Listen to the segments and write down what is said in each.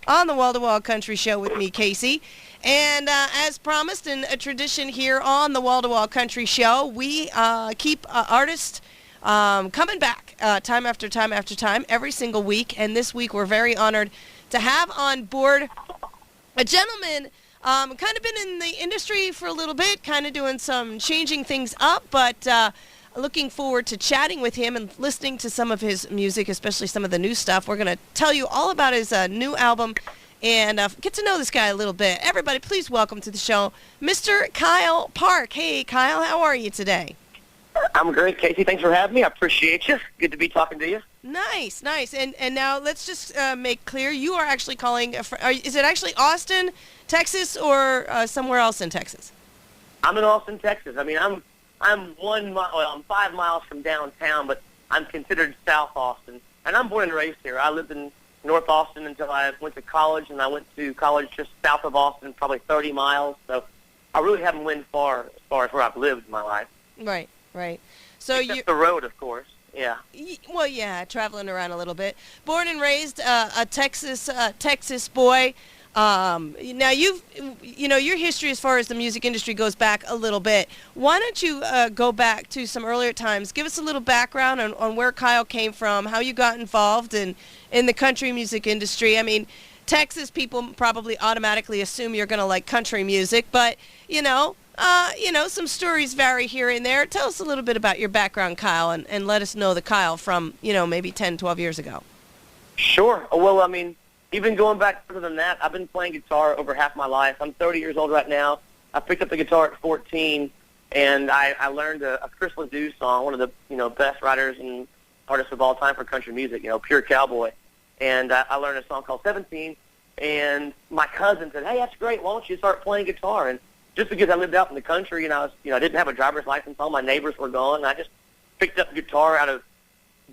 on the Wall to Wall Country Show with me, Casey. And as promised, in a tradition here on the Wall to Wall Country Show, we keep artists coming back time after time after time, every single week. And this week we're very honored to have on board a gentleman kind of been in the industry for a little bit, kind of doing some changing things up, but looking forward to chatting with him and listening to some of his music, especially some of the new stuff. We're going to tell you all about his new album and get to know this guy a little bit. Everybody, please welcome to the show, Mr. Kyle Park. Hey, Kyle, how are you today? I'm great, Casey. Thanks for having me. I appreciate you. Good to be talking to you. Nice, nice. And now let's just make clear, you are actually calling, is it actually Austin, Texas, or somewhere else in Texas? I'm in Austin, Texas. I mean, I'm 5 miles from downtown, but I'm considered South Austin. And I'm born and raised here. I lived in North Austin until I went to college, and I went to college just south of Austin, probably 30 miles. So I really haven't went far as far as where I've lived in my life. Right, right. So Except the road, of course. Yeah. Well, yeah, traveling around a little bit. Born and raised a Texas boy. Now your history as far as the music industry goes back a little bit. Why don't you go back to some earlier times? Give us a little background on where Kyle came from, how you got involved in the country music industry. I mean, Texas people probably automatically assume you're going to like country music, but some stories vary here and there. Tell us a little bit about your background, Kyle, and let us know the Kyle from maybe 10, 12 years ago. Sure. Well, I mean, even going back further than that, I've been playing guitar over half my life. I'm 30 years old right now. I picked up the guitar at 14, and I learned a Chris Ledoux song, one of the best writers and artists of all time for country music, Pure Cowboy. And I learned a song called 17, and my cousin said, "Hey, that's great. Why don't you start playing guitar?" And just because I lived out in the country and I didn't have a driver's license, all my neighbors were gone, and I just picked up guitar out of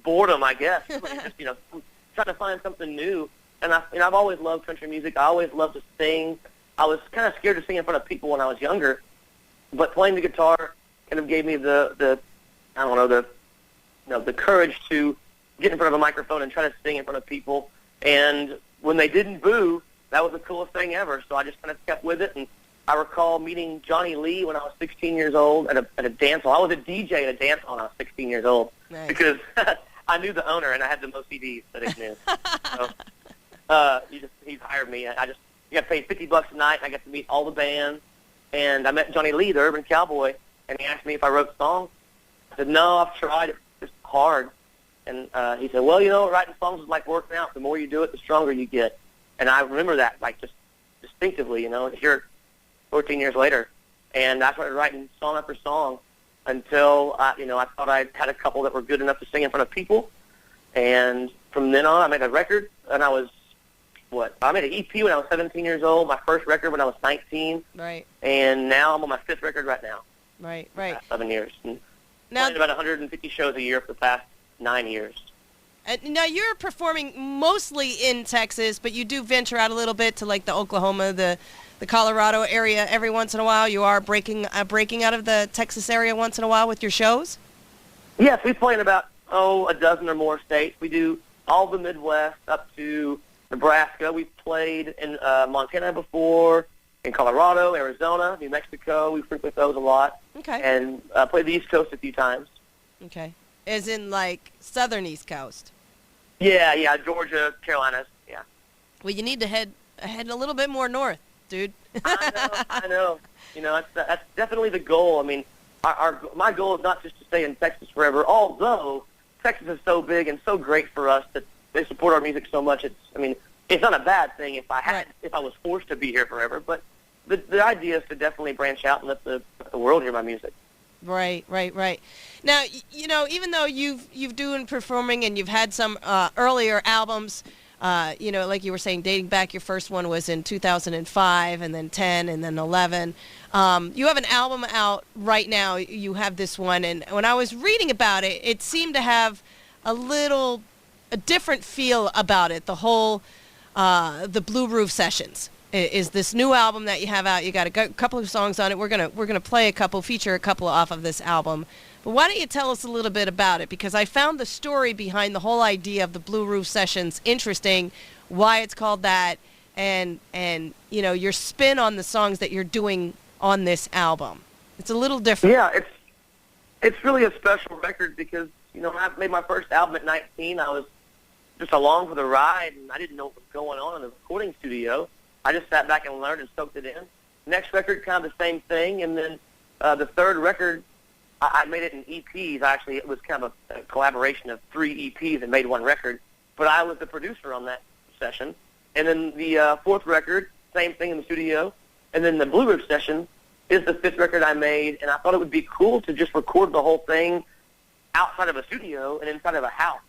boredom, I guess. Just trying to find something new. And I've always loved country music. I always loved to sing. I was kind of scared to sing in front of people when I was younger, but playing the guitar kind of gave me the courage to get in front of a microphone and try to sing in front of people. And when they didn't boo, that was the coolest thing ever. So I just kind of kept with it. And I recall meeting Johnny Lee when I was 16 years old at a dance hall. I was a DJ at a dance hall when I was 16 years old. Nice. Because I knew the owner and I had the most CDs that he knew. So, he hired me. You got paid $50 a night, and I got to meet all the bands. And I met Johnny Lee, the Urban Cowboy, and he asked me if I wrote songs. I said, "No, I've tried. It's just hard." And he said, "Well, writing songs is like working out. The more you do it, the stronger you get." And I remember that, like, just distinctively, here 14 years later. And I started writing song after song until, I thought I had a couple that were good enough to sing in front of people. And from then on, I made a record, and I made an EP when I was 17 years old, my first record when I was 19. Right. And now I'm on my 5th record right now. Right. 7 years. And now, playing about 150 shows a year for the past 9 years. Now, you're performing mostly in Texas, but you do venture out a little bit to, like, the Oklahoma, the Colorado area every once in a while. You are breaking out of the Texas area once in a while with your shows? Yes, we play in about, a dozen or more states. We do all the Midwest up to Nebraska. We've played in Montana before, in Colorado, Arizona, New Mexico. We frequent those a lot. Okay. And played the East Coast a few times. Okay. As in, like, southern East Coast? Yeah, Georgia, Carolinas, yeah. Well, you need to head a little bit more north, dude. I know. That's definitely the goal. I mean, my goal is not just to stay in Texas forever, although Texas is so big and so great for us that they support our music so much. It's not a bad thing if I was forced to be here forever, but the idea is to definitely branch out and let the world hear my music. Right. Now, even though you've doing performing and you've had some earlier albums, like you were saying, dating back, your first one was in 2005, and then 10, and then 11. You have an album out right now. You have this one, and when I was reading about it, it seemed to have a different feel about it. The whole the Blue Roof Sessions is this new album that you have out. You got a couple of songs on it. We're gonna play feature a couple off of this album. But why don't you tell us a little bit about it? Because I found the story behind the whole idea of the Blue Roof Sessions interesting, why it's called that, and your spin on the songs that you're doing on this album. It's a little different. Yeah, it's really a special record because, when I made my first album at 19, I was just along for the ride, and I didn't know what was going on in the recording studio. I just sat back and learned and soaked it in. Next record, kind of the same thing, and then the third record, I made it in EPs. Actually, it was kind of a collaboration of 3 EPs and made one record, but I was the producer on that session. And then the fourth record, same thing in the studio, and then the Blue Roof session is the fifth record I made, and I thought it would be cool to just record the whole thing outside of a studio and inside of a house.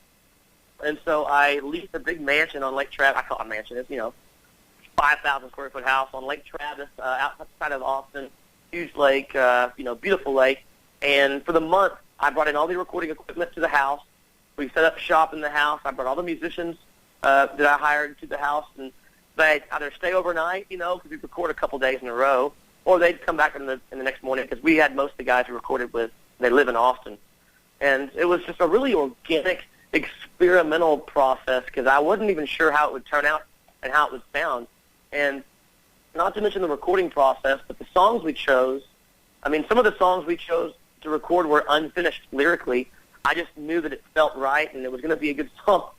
And so I leased a big mansion on Lake Travis. I call it a mansion. It's, 5,000 square foot house on Lake Travis outside of Austin. Huge lake, beautiful lake. And for the month, I brought in all the recording equipment to the house. We set up shop in the house. I brought all the musicians that I hired to the house, and they'd either stay overnight, because we'd record a couple days in a row, or they'd come back in the next morning because we had most of the guys we recorded with, they live in Austin. And it was just a really organic, experimental process because I wasn't even sure how it would turn out and how it would sound. And not to mention the recording process, but the songs we chose, some of the songs we chose to record were unfinished lyrically. I just knew that it felt right and it was going to be a good song.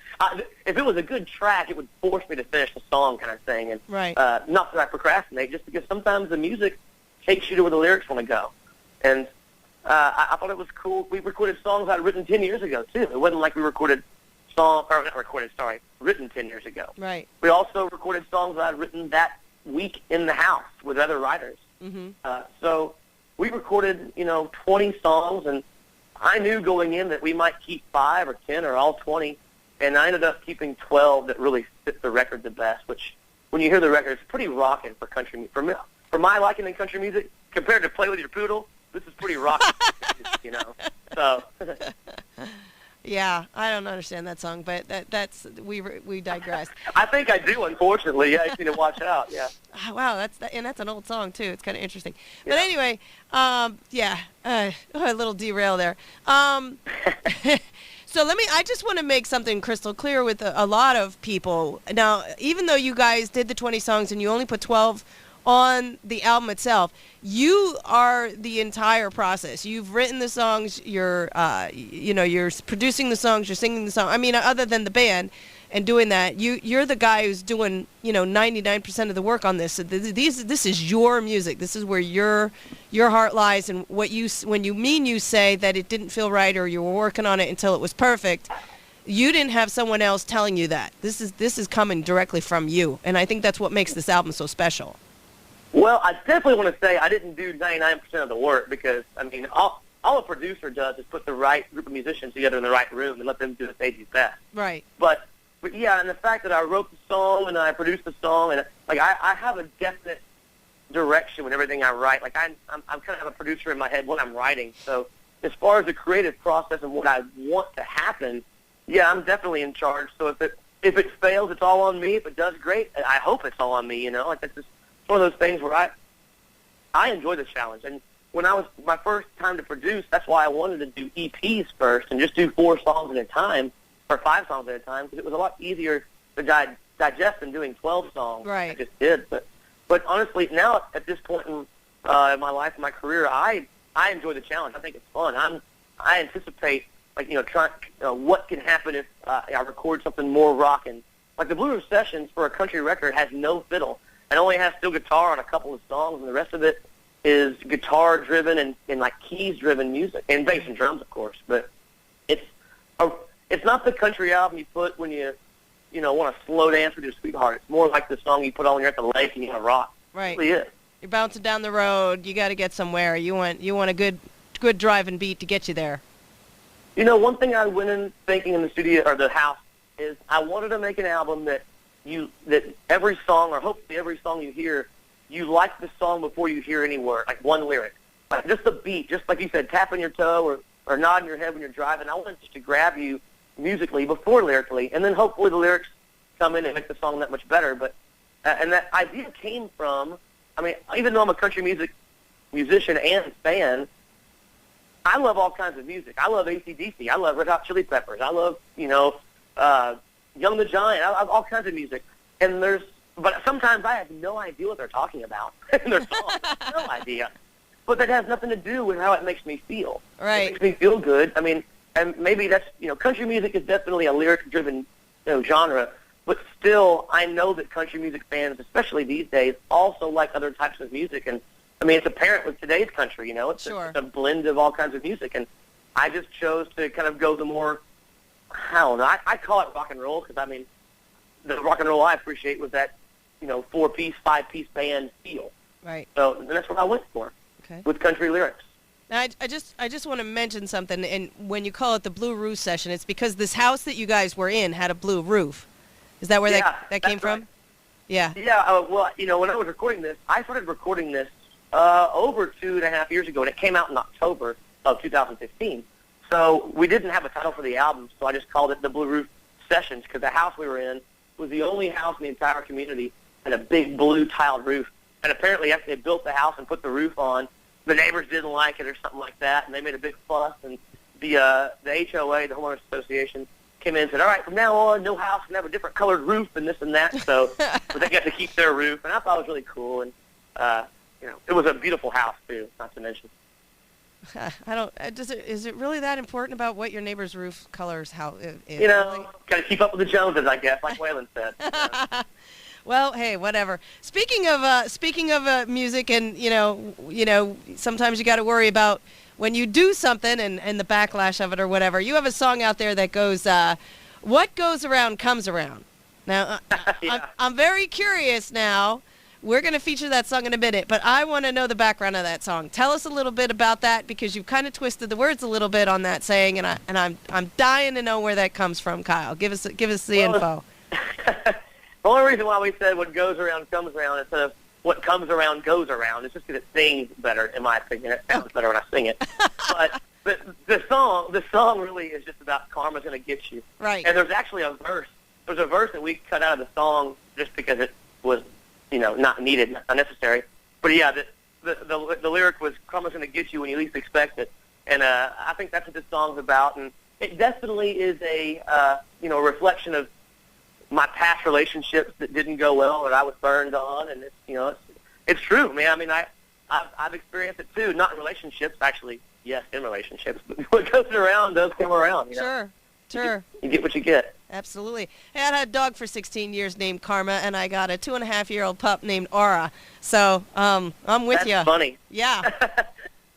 If it was a good track, it would force me to finish the song kind of thing. And right. Not that I procrastinate, just because sometimes the music takes you to where the lyrics want to go. And I thought it was cool. We recorded songs I'd written 10 years ago, too. It wasn't like we written 10 years ago. Right. We also recorded songs that I'd written that week in the house with other writers. Mm-hmm. So we recorded, 20 songs, and I knew going in that we might keep 5 or 10 or all 20, and I ended up keeping 12 that really fit the record the best, which when you hear the record, it's pretty rocking for country music. For my liking in country music, compared to Play With Your Poodle, this is pretty rocking, So... Yeah, I don't understand that song, but we digress. I think I do, unfortunately. Yeah, you need to watch out. Yeah. Oh, wow, that's an old song too. It's kind of interesting. Yeah. But anyway, a little derail there. So I just want to make something crystal clear with a lot of people. Now, even though you guys did the 20 songs and you only put 12 on the album itself, you are the entire process. You've written the songs, you're producing the songs, you're singing the song. Other than the band and doing that, you're the guy who's doing, 99% of the work on this. So this is your music. This is where your heart lies, and when you say that it didn't feel right or you were working on it until it was perfect, you didn't have someone else telling you that. This is coming directly from you, and I think that's what makes this album so special. Well, I definitely want to say I didn't do 99% of the work because, all a producer does is put the right group of musicians together in the right room and let them do what they do best. Right. But yeah, and the fact that I wrote the song and I produced the song, and I have a definite direction with everything I write. I'm kind of a producer in my head when I'm writing. So as far as the creative process and what I want to happen, yeah, I'm definitely in charge. So if it fails, it's all on me. If it does, great. I hope it's all on me. That's just one of those things where I enjoy the challenge. And when I was my first time to produce, that's why I wanted to do EPs first and just do 4 songs at a time or 5 songs at a time because it was a lot easier to digest than doing 12 songs. Right. I just did. But honestly, now at this point in my life and my career, I enjoy the challenge. I think it's fun. I anticipate what can happen if I record something more rockin'. Like the Blue Roof Sessions for a country record has no fiddle. It only has steel guitar on a couple of songs, and the rest of it is guitar-driven and keys-driven music, and bass and drums, of course. But it's not the country album you put when you want to slow dance with your sweetheart. It's more like the song you put on when you're at the lake and you want to rock. Right. It really is. You're bouncing down the road. You got to get somewhere. You want a good driving beat to get you there. One thing I went in thinking in the studio or the house is I wanted to make an album that every song, or hopefully every song you hear, you like the song before you hear any word, like one lyric. Like just the beat, just like you said, tapping your toe or nodding your head when you're driving. I wanted just to grab you musically before lyrically, and then hopefully the lyrics come in and make the song that much better. But and that idea came from, even though I'm a country music musician and fan, I love all kinds of music. I love AC/DC. I love Red Hot Chili Peppers. I love, Young the Giant. I love all kinds of music. But some sometimes I have no idea what they're talking about in their songs. No idea. But that has nothing to do with how it makes me feel. Right. It makes me feel good. I mean, and maybe that's, country music is definitely a lyric-driven genre, but still, I know that country music fans, especially these days, also like other types of music. And, I mean, it's apparent with today's country, it's Sure. a blend of all kinds of music. And I just chose to kind of go the more, I don't know, I call it rock and roll because, I mean, the rock and roll I appreciate was that, 4-piece, 5-piece band feel. Right. So and that's what I went for with country lyrics. Now, I just want to mention something, and when you call it the Blue Roof Session, it's because this house that you guys were in had a blue roof. Is that where that came from? Right. Yeah. Yeah, well, when I was recording this, I started recording this over 2.5 years ago, and it came out in October of 2015. So we didn't have a title for the album, so I just called it the Blue Roof Sessions because the house we were in was the only house in the entire community that had a big blue tiled roof. And apparently after they built the house and put the roof on, the neighbors didn't like it or something like that, and they made a big fuss. And the HOA, the Homeowners Association, came in and said, all right, from now on, no house can have a different colored roof and this and that. So but they got to keep their roof, and I thought it was really cool. And, it was a beautiful house, too, not to mention. Is it really that important about what your neighbor's roof colors? How really? Got to keep up with the Joneses, I guess, like Waylon said. Well, hey, whatever. Speaking of music, and sometimes you got to worry about when you do something and the backlash of it or whatever. You have a song out there that goes, "What goes around comes around." Now, I'm very curious now. We're going to feature that song in a minute, but I want to know the background of that song. Tell us a little bit about that because you've kind of twisted the words a little bit on that saying, and I'm dying to know where that comes from, Kyle. Give us the info. The only reason why we said what goes around comes around instead of what comes around goes around is just because it sings better, in my opinion. It sounds better when I sing it. But the song really is just about karma's going to get you. Right. And there's actually a verse. There's a verse that we cut out of the song just because it was not needed, not necessary. But yeah, the lyric was karma's going to get you when you least expect it. And I think that's what this song's about. And it definitely is a reflection of my past relationships that didn't go well, that I was burned on. And it's true, man. I mean, I've experienced it too, not in relationships, actually. Yes, in relationships. But what goes around does come around. Sure. You get what you get. Absolutely. Hey, I had a dog for 16 years named Karma, and I got a 2.5-year-old pup named Aura. So I'm with you. That's funny. Yeah.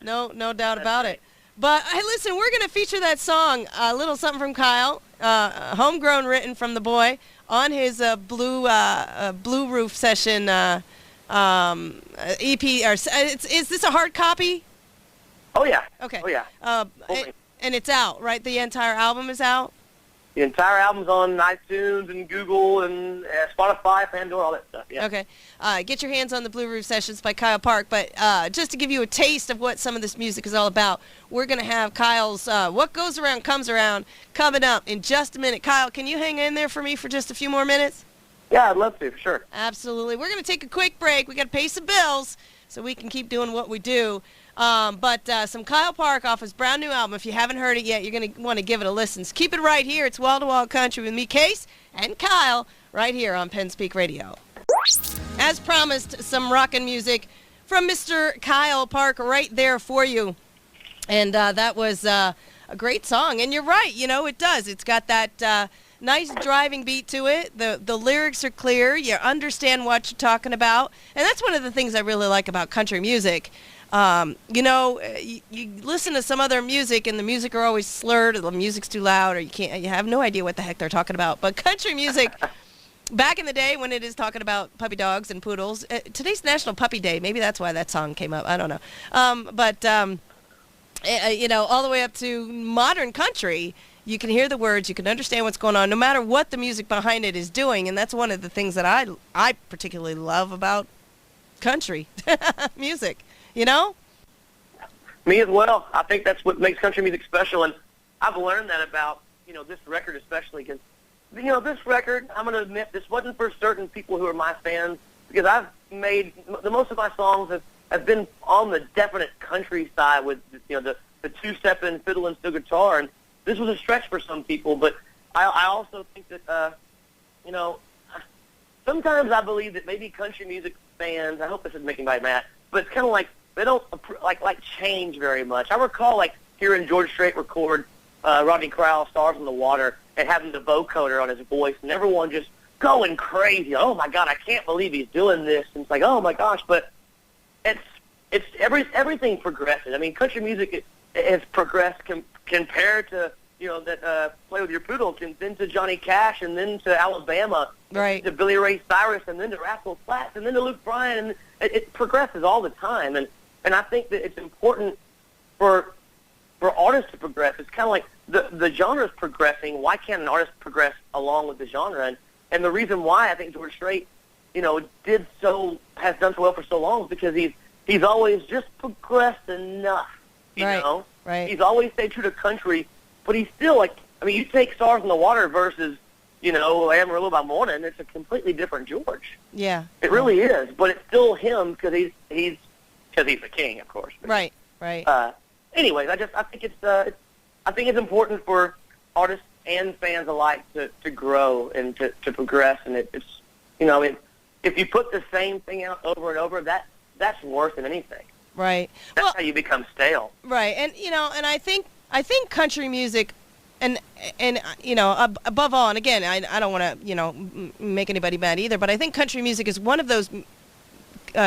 No doubt about it. But hey, listen, we're going to feature that song, a little something from Kyle, homegrown, written from the boy, on his Blue Roof Session EP. Is this a hard copy? Oh yeah. Okay. Oh yeah. And it's out, right? The entire album is out? The entire album's on iTunes and Google and Spotify, Pandora, all that stuff. Yeah. Okay. Get your hands on the Blue Roof Sessions by Kyle Park. But just to give you a taste of what some of this music is all about, we're going to have Kyle's What Goes Around Comes Around coming up in just a minute. Kyle, can you hang in there for me for just a few more minutes? Yeah, I'd love to, for sure. Absolutely. We're going to take a quick break. We got to pay some bills so we can keep doing what we do. But some Kyle Park off his brand new album. If you haven't heard it yet, you're going to want to give it a listen. So keep it right here. It's Wall to Wall Country with me, Case, and Kyle, right here on Penn Speak Radio. As promised, some rockin' music from Mr. Kyle Park right there for you. And that was a great song. And you're right, it does. It's got that nice driving beat to it. The lyrics are clear. You understand what you're talking about. And that's one of the things I really like about country music. You listen to some other music and the music are always slurred, or the music's too loud, or you have no idea what the heck they're talking about. But country music, back in the day when it is talking about puppy dogs and poodles, today's National Puppy Day. Maybe that's why that song came up. I don't know. All the way up to modern country, you can hear the words, you can understand what's going on, no matter what the music behind it is doing. And that's one of the things that I particularly love about country music. Me as well. I think that's what makes country music special, and I've learned that about, this record especially, because, this record, I'm going to admit, this wasn't for certain people who are my fans, because I've made, most of my songs have been on the definite country side with, the two-step and fiddle and steel guitar, and this was a stretch for some people, but I also think that, sometimes I believe that maybe country music fans, I hope this isn't making anybody mad, but it's kind of like they don't like change very much. I recall like hearing George Strait record Rodney Crowell's Stars in the Water and having the vocoder on his voice and everyone just going crazy. Oh my God, I can't believe he's doing this. And it's like, oh my gosh, but everything progresses. I mean, country music has progressed compared to, you know, that Play With Your Poodle, and then to Johnny Cash, and then to Alabama, right, to Billy Ray Cyrus, and then to Rascal Flatts, and then to Luke Bryan, and it progresses all the time. And I think that it's important for artists to progress. It's kind of like the genre is progressing. Why can't an artist progress along with the genre? And the reason why I think George Strait, you know, has done so well for so long is because he's always just progressed enough. You know, right. He's always stayed true to country, but he's still like, I mean, you take Stars in the Water versus, you know, Amarillo by Morning, it's a completely different George. Yeah. It really is, but it's still him because he's the king, of course. But, right. Anyways, I think it's important for artists and fans alike to grow and to progress, and it's, you know, if you put the same thing out over and over, that's worse than anything. Right. That's how you become stale. Right, and you know, and I think country music, and you know, above all, and again, I don't want to, you know, make anybody mad either, but I think country music is one of those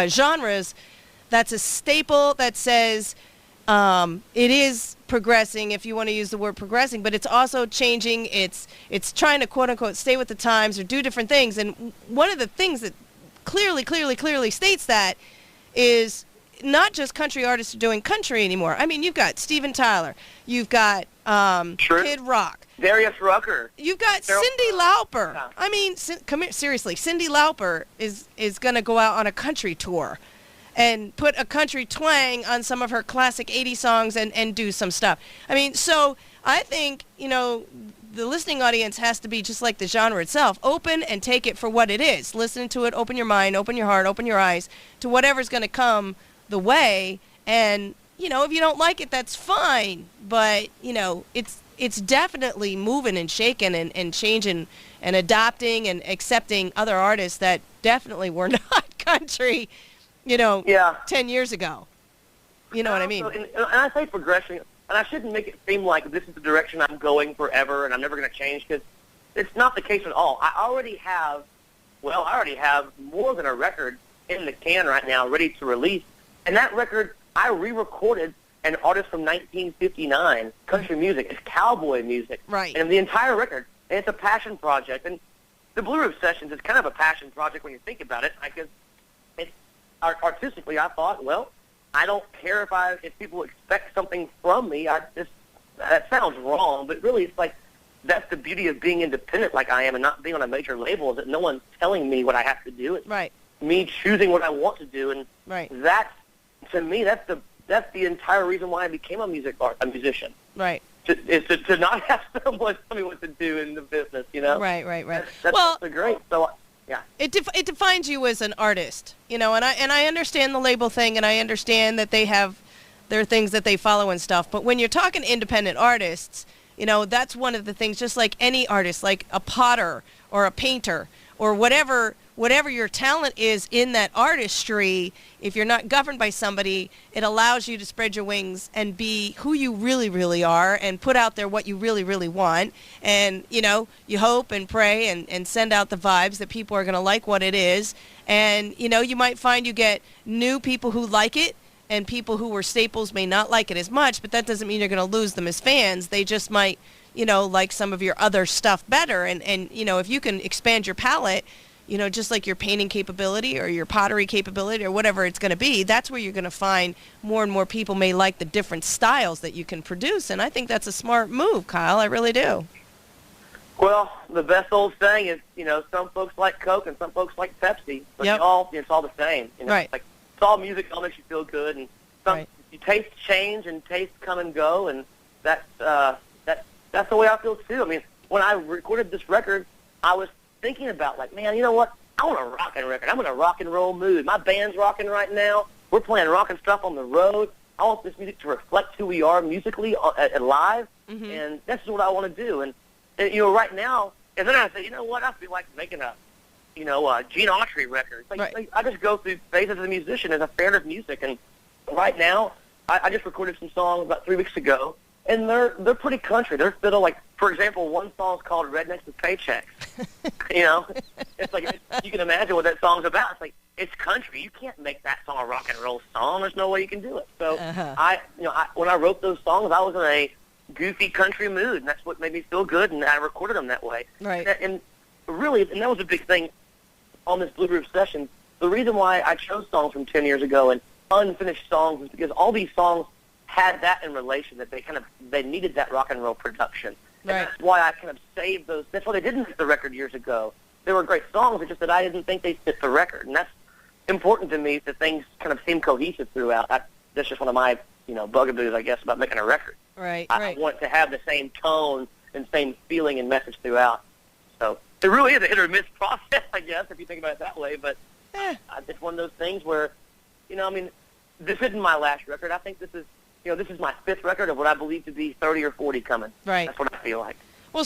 genres that's a staple that says it is progressing, if you want to use the word progressing, but it's also changing. It's trying to quote unquote stay with the times or do different things. And one of the things that clearly states that is not just country artists are doing country anymore. I mean, you've got Steven Tyler, you've got Kid Rock, Darius Rucker, you've got Cyndi Lauper. Yeah. I mean, come here, seriously, Cyndi Lauper is going to go out on a country tour and put a country twang on some of her classic 80s songs and do some stuff. I mean, so I think, you know, the listening audience has to be just like the genre itself, open and take it for what it is. Listen to it, open your mind, open your heart, open your eyes to whatever's going to come the way. And, you know, if you don't like it, that's fine. But, you know, it's definitely moving and shaking and changing and adopting and accepting other artists that definitely were not country, you know, 10 years ago. You know what I mean? And I say progression, and I shouldn't make it seem like this is the direction I'm going forever and I'm never going to change, because it's not the case at all. I already have more than a record in the can right now ready to release. And that record, I re-recorded an artist from 1959, country music. It's cowboy music. Right. And the entire record, and it's a passion project. And the Blue Roof Sessions is kind of a passion project when you think about it, because it's artistically, I thought, well, I don't care if people expect something from me. That sounds wrong, but really it's like that's the beauty of being independent like I am and not being on a major label, is that no one's telling me what I have to do. It's me choosing what I want to do, and that's, to me, that's the entire reason why I became a musician. Right. To not have someone tell me what to do in the business, you know? Right. That's great. So, yeah. It defines you as an artist, you know, and I understand the label thing, and I understand that they have their things that they follow and stuff. But when you're talking independent artists, you know, that's one of the things, just like any artist, like a potter or a painter or whatever your talent is in that artistry, if you're not governed by somebody, it allows you to spread your wings and be who you really, really are and put out there what you really, really want. And, you know, you hope and pray and send out the vibes that people are going to like what it is. And, you know, you might find you get new people who like it, and people who were staples may not like it as much, but that doesn't mean you're going to lose them as fans. They just might, you know, like some of your other stuff better. And you know, if you can expand your palette, you know, just like your painting capability or your pottery capability or whatever it's going to be, that's where you're going to find more and more people may like the different styles that you can produce. And I think that's a smart move, Kyle. I really do. Well, the best old saying is, you know, some folks like Coke and some folks like Pepsi, but it's all the same. You know? Right. Like, it's all music, all makes you feel good, and you taste change and taste come and go, and that's the way I feel too. I mean, when I recorded this record, I was thinking about, like, man, you know what? I want a rockin' record. I'm in a rock and roll mood. My band's rocking right now. We're playing rockin' stuff on the road. I want this music to reflect who we are musically live, and that's what I want to do. And you know, right now, and then I said, you know what? I feel like making a Gene Autry records. Right. Like, I just go through phases as a musician, as a fan of music, and right now, I just recorded some songs about 3 weeks ago, and they're pretty country. They're fiddle, like, for example, one song's called Rednecks with Paychecks. It's like, you can imagine what that song's about. It's like, it's country. You can't make that song a rock and roll song. There's no way you can do it. So when I wrote those songs, I was in a goofy country mood, and that's what made me feel good, and I recorded them that way. Right. And really, and that was a big thing on this Blue Roof session. The reason why I chose songs from 10 years ago and unfinished songs is because all these songs had that in relation, that they needed that rock and roll production. Right. And that's why I kind of saved those. That's why they didn't hit the record years ago. They were great songs, it's just that I didn't think they fit the record. And that's important to me, that things kind of seem cohesive throughout. That's just one of my, bugaboos, I guess, about making a record. Right, I want to have the same tone and same feeling and message throughout. So it really is a hit or miss process, I guess, if you think about it that way. But it's one of those things where, this isn't my last record. I think this is my 5th record of what I believe to be 30 or 40 coming. Right. That's what I feel like. Well,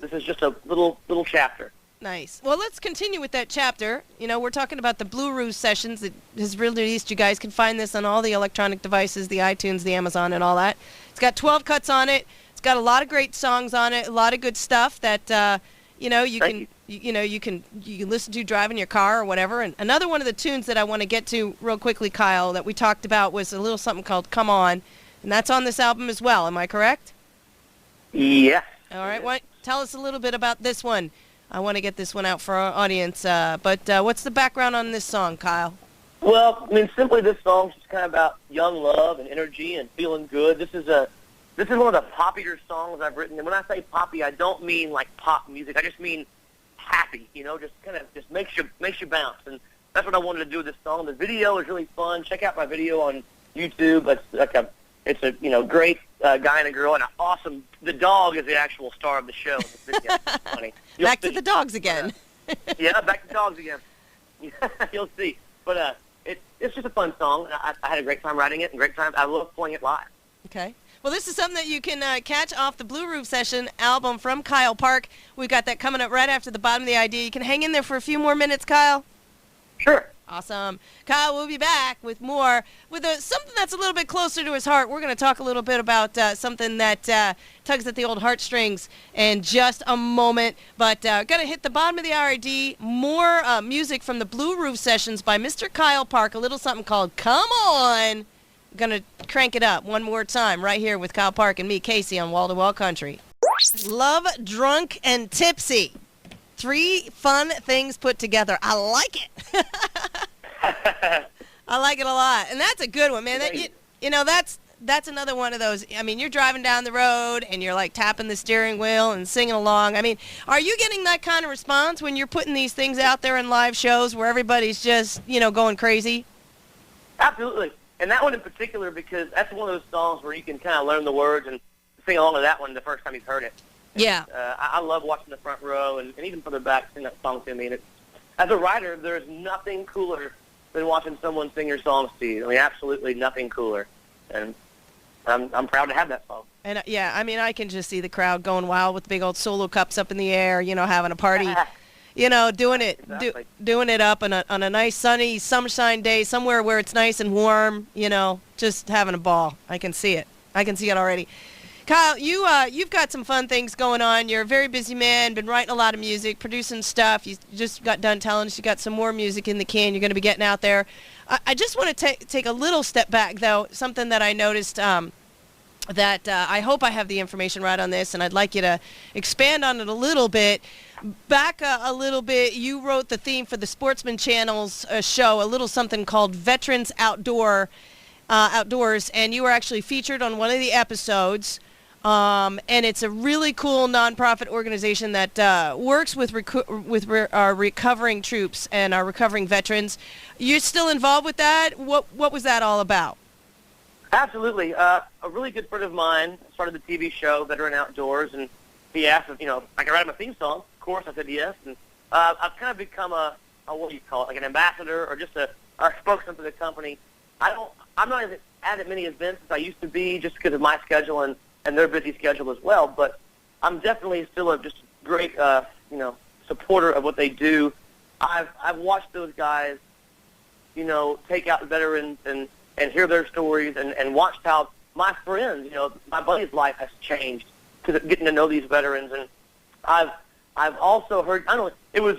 this is just a little chapter. Nice. Well, let's continue with that chapter. We're talking about the Blue Roof Sessions that has released. You guys can find this on all the electronic devices, the iTunes, the Amazon, and all that. It's got 12 cuts on it. It's got a lot of great songs on it, a lot of good stuff that you can listen to driving your car or whatever. And another one of the tunes that I want to get to real quickly, Kyle, that we talked about was a little something called "Come On," and that's on this album as well. Am I correct? Yes. All right. Tell us a little bit about this one. I want to get this one out for our audience. But what's the background on this song, Kyle? Well, simply this song's just kind of about young love and energy and feeling good. This is one of the poppier songs I've written. And when I say poppy, I don't mean like pop music. I just mean happy, just makes you bounce. And that's what I wanted to do with this song. The video is really fun. Check out my video on YouTube. It's a great guy and a girl, and the dog is the actual star of the show. It's funny. Back to the dogs again. Yeah, back to dogs again. You'll see. But it's just a fun song. I had a great time writing it, and I love playing it live. Okay. Well, this is something that you can catch off the Blue Roof Session album from Kyle Park. We've got that coming up right after the bottom of the idea. You can hang in there for a few more minutes, Kyle. Sure. Awesome. Kyle, we'll be back with more, with something that's a little bit closer to his heart. We're going to talk a little bit about something that tugs at the old heartstrings in just a moment. But going to hit the bottom of the RID, more music from the Blue Roof Sessions by Mr. Kyle Park, a little something called Come On. Going to crank it up one more time right here with Kyle Park and me, Casey, on Wall to Wall Country. Love, Drunk, and Tipsy. 3 fun things put together. I like it. I like it a lot. And that's a good one, man. That's another one of those. You're driving down the road and you're like tapping the steering wheel and singing along. Are you getting that kind of response when you're putting these things out there in live shows where everybody's just, going crazy? Absolutely. And that one in particular, because that's one of those songs where you can kind of learn the words and sing along to that one the first time you've heard it. Yeah. I love watching the front row and even further back sing that song to me. And as a writer, there's nothing cooler than watching someone sing your songs to you. Absolutely nothing cooler. And I'm proud to have that song. And I can just see the crowd going wild with the big old solo cups up in the air, having a party. Doing it, exactly. Doing it up on a nice sunny sunshine day somewhere where it's nice and warm. Just having a ball. I can see it. I can see it already. Kyle, you've got some fun things going on. You're a very busy man, been writing a lot of music, producing stuff. You just got done telling us you got some more music in the can. You're going to be getting out there. I just want to take a little step back, though, something that I noticed that I hope I have the information right on this, and I'd like you to expand on it a little bit. Back a little bit, you wrote the theme for the Sportsman Channel's show, a little something called Veterans Outdoors, and you were actually featured on one of the episodes. And it's a really cool nonprofit organization that works with our recovering troops and our recovering veterans. You're still involved with that? What was that all about? Absolutely. A really good friend of mine started the TV show Veteran Outdoors, and he asked if I could write him a theme song. Of course, I said yes. And I've kind of become a what do you call it, like an ambassador or just a spokesman for the company. I'm not at many events as I used to be, just because of my schedule and their busy schedule as well. But I'm definitely still a just great, supporter of what they do. I've watched those guys, you know, take out the veterans and hear their stories and watched how my friends, you know, my buddy's life has changed because of getting to know these veterans. And I've also heard, I don't know, it was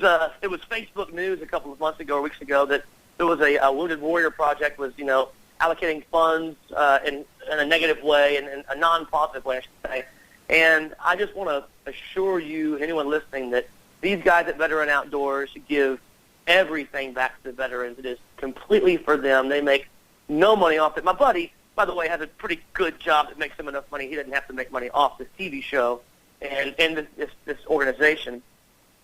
Facebook News a couple of months ago or weeks ago that there was a Wounded Warrior Project was, you know, allocating funds in a negative way and a non-positive way, I should say. And I just want to assure you, anyone listening, that these guys at Veteran Outdoors give everything back to the veterans. It is completely for them. They make no money off it. My buddy, by the way, has a pretty good job that makes him enough money. He doesn't have to make money off this TV show and this organization.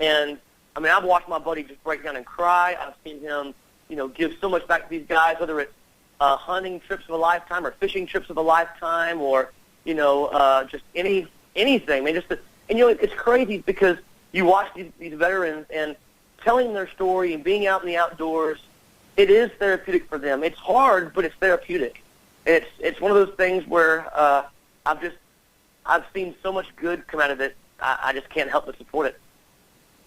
And, I mean, I've watched my buddy just break down and cry. I've seen him, you know, give so much back to these guys, whether it's hunting trips of a lifetime or fishing trips of a lifetime or, you know, just anything. I mean, and, you know, it's crazy because you watch these veterans and telling their story and being out in the outdoors, it is therapeutic for them. It's hard, but it's therapeutic. It's one of those things where I've seen so much good come out of it. I just can't help but support it.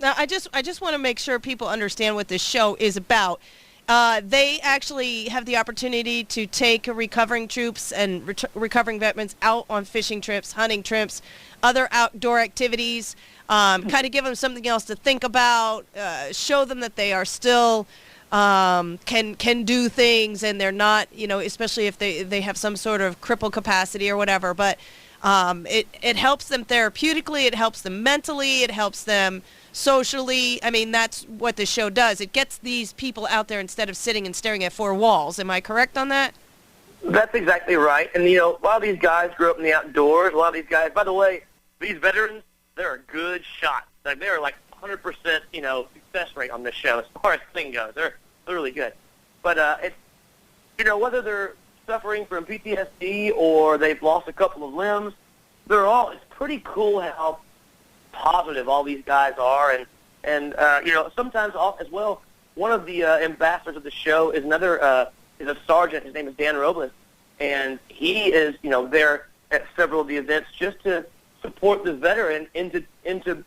Now, I just want to make sure people understand what this show is about. They actually have the opportunity to take recovering troops and recovering veterans out on fishing trips, hunting trips, other outdoor activities, kind of give them something else to think about, show them that they are still can do things and they're not, you know, especially if they have some sort of crippled capacity or whatever. But it helps them therapeutically, it helps them mentally, it helps them socially. I mean, that's what the show does. It gets these people out there instead of sitting and staring at four walls. Am I correct on that? That's exactly right. And, you know, a lot of these guys grew up in the outdoors. A lot of these guys, by the way, these veterans, they're a good shot. Like, they're like 100%, you know, success rate on this show as far as thing goes. They're really good. But it's, you know, whether they're suffering from PTSD or they've lost a couple of limbs, it's pretty cool how positive all these guys are. And you know, sometimes as well, one of the ambassadors of the show is is a sergeant. His name is Dan Robles, and he is, you know, there at several of the events just to support the veteran into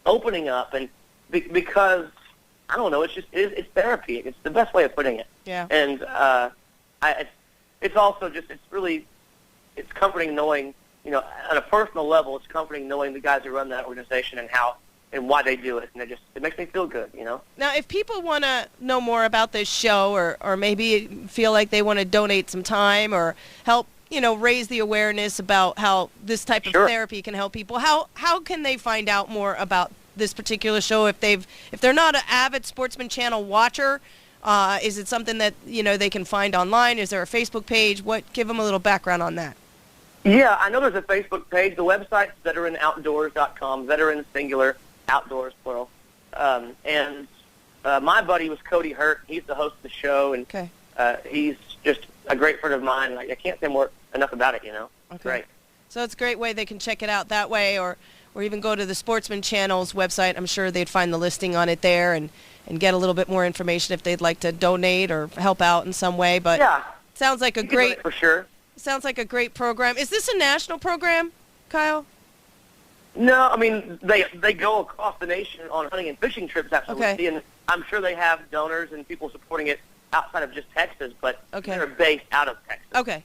opening up, and because I don't know, it's therapy. It's the best way of putting it. Yeah. And it's also just it's comforting knowing, you know, on a personal level, it's comforting knowing the guys who run that organization and how and why they do it, and it makes me feel good, you know. Now, if people want to know more about this show, or maybe feel like they want to donate some time or help, you know, raise the awareness about how this type of therapy can help people, how can they find out more about this particular show? If they're not an avid Sportsman Channel watcher, is it something that, you know, they can find online? Is there a Facebook page? Give them a little background on that. Yeah, I know there's a Facebook page. The website's veteranoutdoors.com, veteran singular, outdoors plural. And my buddy was Cody Hurt. He's the host of the show, and he's just a great friend of mine. I can't say enough about it, you know. Okay. Great. So it's a great way they can check it out that way, or even go to the Sportsman Channel's website. I'm sure they'd find the listing on it there and get a little bit more information if they'd like to donate or help out in some way. But yeah, sounds like a great, for sure. Sounds like a great program. Is this a national program, Kyle? No, I mean, they go across the nation on hunting and fishing trips, absolutely. Okay. And I'm sure they have donors and people supporting it outside of just Texas, but they're based out of Texas. Okay.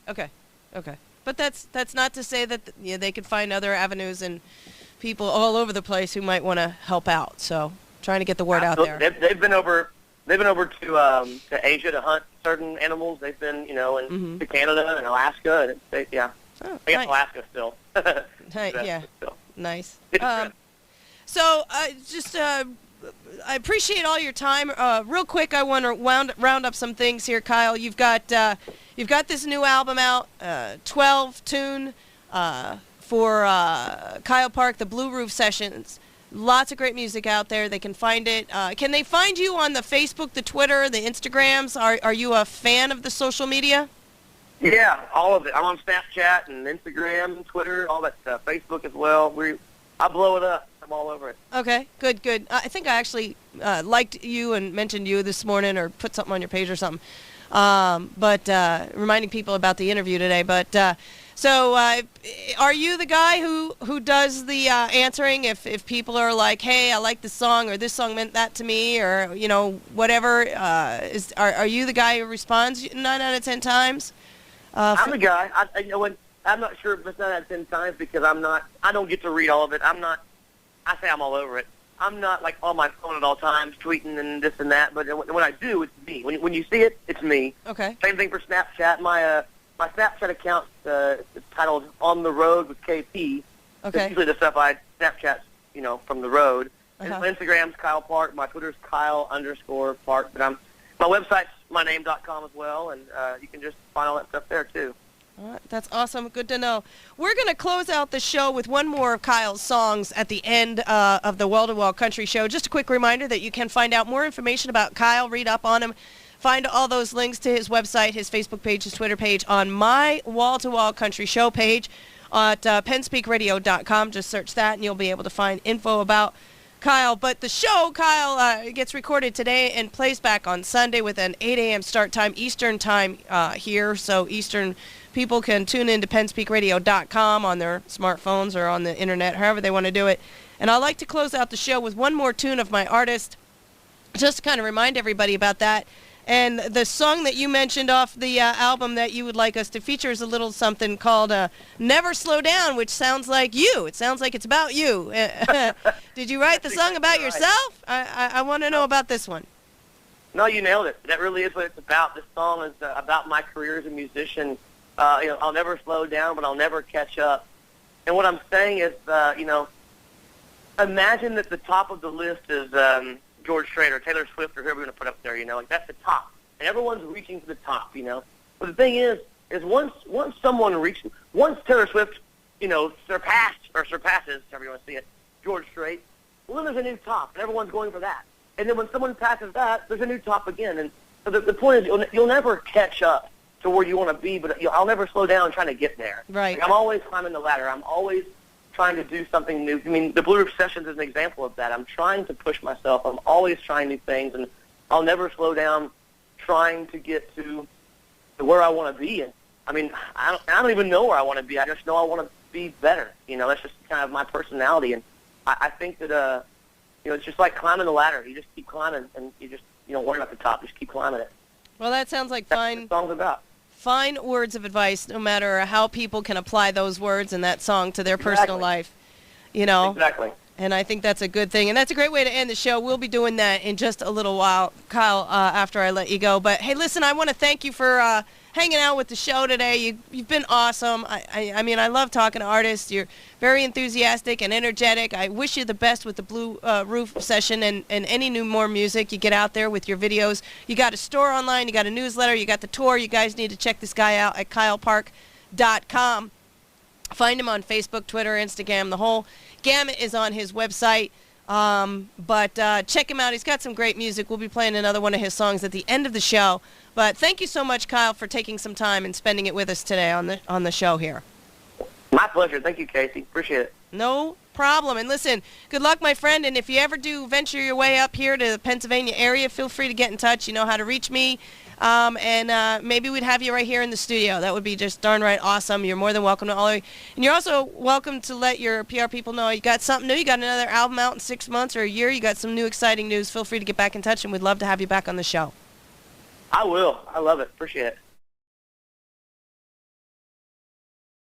But that's not to say that they could find other avenues and people all over the place who might want to help out. So trying to get the word out there. They've been over to Asia to hunt certain animals. They've been, you know, to Canada and Alaska. And I guess Alaska still. Yeah. Still. Nice. So I appreciate all your time. Real quick, I want to round up some things here, Kyle. You've got this new album out, 12 tune for Kyle Park, the Blue Roof Sessions. Lots of great music out there. They can find it. Can they find you on the Facebook, the Twitter, the Instagrams? Are you a fan of the social media? Yeah, all of it. I'm on Snapchat and Instagram and Twitter, all that stuff. Facebook as well. I blow it up. I'm all over it. Okay, good. I think I actually liked you and mentioned you this morning, or put something on your page or something. But reminding people about the interview today. But So, are you the guy who does the answering if people are like, "Hey, I like this song," or "This song meant that to me," or whatever? Are you the guy who responds 9 out of 10 times? I'm the guy. I'm not sure if it's 9 out of 10 times because I don't get to read all of it. I say I'm all over it. I'm not like on my phone at all times tweeting and this and that. But when I do, it's me. When you see it, it's me. Okay. Same thing for Snapchat. My Snapchat account is titled "On the Road with KP." Okay. It's usually the stuff I Snapchat, from the road. And Uh-huh. my Instagram's Kyle Park. My Twitter's Kyle_Park. But my website's myname.com as well, and you can just find all that stuff there too. All right, that's awesome. Good to know. We're going to close out the show with one more of Kyle's songs at the end of the Wall-to-Wall Country Show. Just a quick reminder that you can find out more information about Kyle, read up on him, find all those links to his website, his Facebook page, his Twitter page on my Wall-to-Wall Country Show page at pennspeakradio.com. Just search that and you'll be able to find info about Kyle. But the show, Kyle, gets recorded today and plays back on Sunday with an 8 a.m. start time, Eastern time here. So Eastern people can tune in to pennspeakradio.com on their smartphones or on the internet, however they want to do it. And I'd like to close out the show with one more tune of my artist, just to kind of remind everybody about that. And the song that you mentioned off the album that you would like us to feature is a little something called Never Slow Down, which sounds like you. It sounds like it's about you. Did you write the song about yourself? I want to know about this one. No, you nailed it. That really is what it's about. This song is about my career as a musician. I'll never slow down, but I'll never catch up. And what I'm saying is, imagine that the top of the list is George Strait or Taylor Swift or whoever we're going to put up there, like that's the top. And everyone's reaching to the top, But the thing is once Taylor Swift, surpasses, however you want to see it, George Strait, well, then there's a new top, and everyone's going for that. And then when someone passes that, there's a new top again. And so the point is you'll never catch up to where you want to be, but I'll never slow down trying to get there. Right. Like, I'm always climbing the ladder. I'm always trying to do something new. I mean, the Blue Roof Sessions is an example of that. I'm trying to push myself. I'm always trying new things, and I'll never slow down trying to get to where I want to be. And I mean, I don't even know where I want to be. I just know I want to be better. That's just kind of my personality. And I think that, it's just like climbing the ladder. You just keep climbing, and you just, worry about the top. Just keep climbing it. Well, that sounds like That's fine. what the song's about. Fine words of advice, no matter how people can apply those words and that song to their personal life, Exactly. And I think that's a good thing. And that's a great way to end the show. We'll be doing that in just a little while, Kyle, after I let you go. But, hey, listen, I want to thank you for hanging out with the show today. You've been awesome. I mean, I love talking to artists. You're very enthusiastic and energetic. I wish you the best with the Blue Roof Session and any new more music you get out there with your videos. You got a store online. You got a newsletter. You got the tour. You guys need to check this guy out at kylepark.com. Find him on Facebook, Twitter, Instagram. The whole gamut is on his website. But check him out. He's got some great music. We'll be playing another one of his songs at the end of the show. But thank you so much, Kyle, for taking some time and spending it with us today on the show here. My pleasure. Thank you, Casey. Appreciate it. No problem. And listen, good luck, my friend. And if you ever do venture your way up here to the Pennsylvania area, feel free to get in touch. You know how to reach me. And maybe we'd have you right here in the studio. That would be just darn right awesome. You're more than welcome to all of you. And you're also welcome to let your PR people know you got something new. You got another album out in 6 months or a year. You got some new exciting news. Feel free to get back in touch, and we'd love to have you back on the show. I will. I love it. Appreciate it.